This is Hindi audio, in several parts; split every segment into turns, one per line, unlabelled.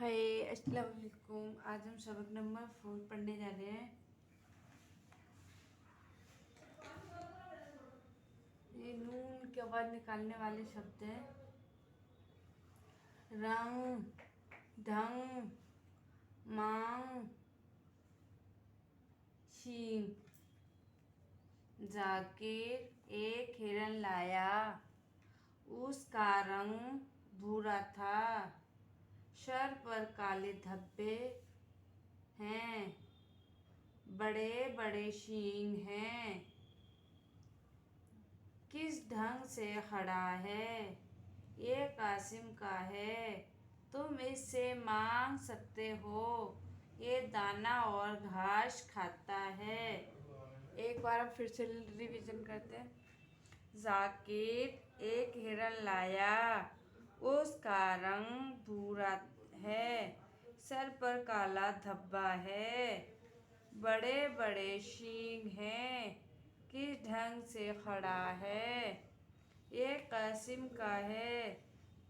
हाय अस्सलाम वालेकुम। आज हम सबक नंबर 4 पढ़ने जा रहे हैं। ये नून के बाद निकालने वाले शब्द हैं रंग, ढंग, मांग, शीन। जाकिर एक हिरन लाया, उसका रंग भूरा था, सर पर काले धब्बे हैं, बड़े बड़े सींग हैं। किस ढंग से खड़ा है, ये कासिम का है, तुम इससे मांग सकते हो, ये दाना और घास खाता है। एक बार हम फिर से रिवीजन करते हैं। जाकिर एक हिरन लाया, उसका रंग भूरा है, सर पर काला धब्बा है, बड़े बड़े सींग हैं। किस ढंग से खड़ा है, ये कासिम का है,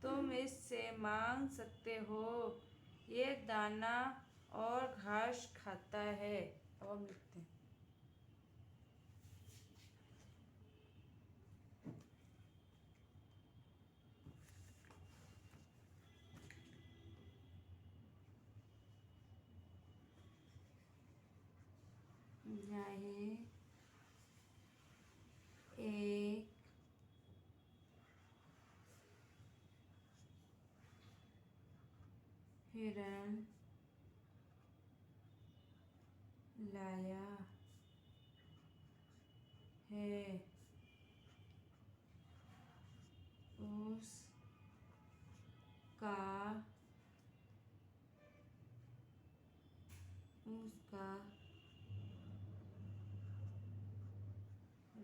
तुम इससे मांग सकते हो, ये दाना और घास खाता है। अब हम लिखते हैं। जाहिर एक हिरन लाया है, उसका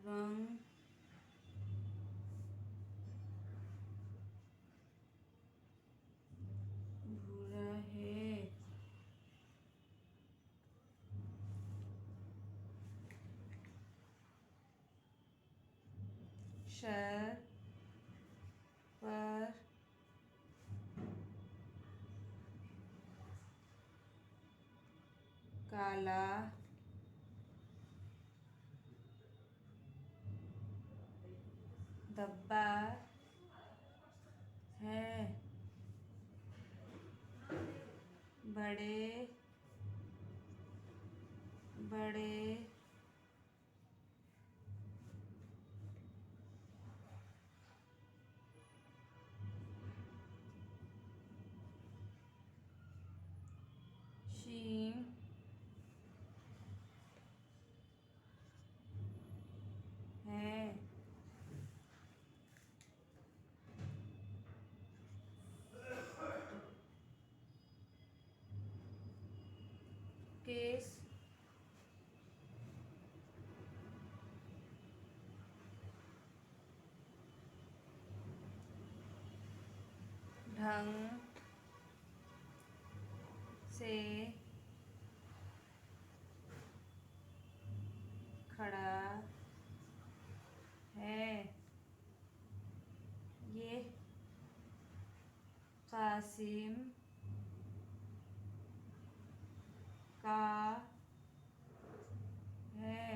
रंग भूरा है, सर पर काला धब्बा है, बड़े बड़े सींग है। किस ढंग से खड़ा है, ये कासिम का है,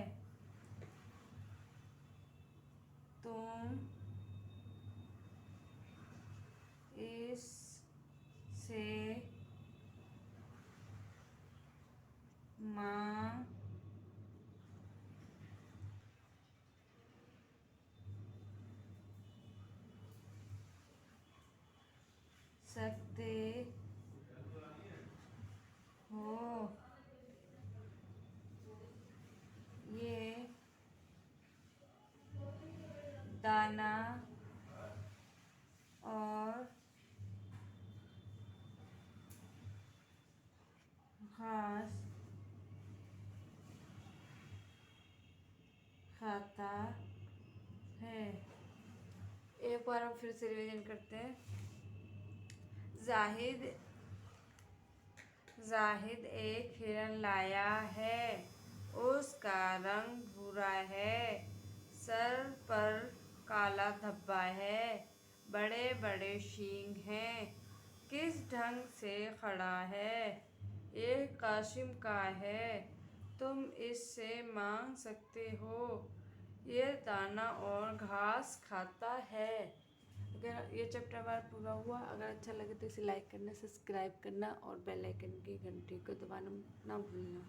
तुम इससे मांग सकते हो, ये दाना और घास खाता है। एक बार हम फिर से रिवीजन करते हैं। जाहिद जाहिद एक हिरन लाया है, उसका रंग भूरा है, सर पर काला धब्बा है, बड़े बड़े सींग हैं। किस ढंग से खड़ा है? ये कासिम का है, तुम इससे मांग सकते हो। ये दाना और घास खाता है। अगर ये चैप्टर हमारा पूरा हुआ, अगर अच्छा लगे तो इसे लाइक करना, सब्सक्राइब करना और बेल आइकन की घंटी को दबाना ना भूलना।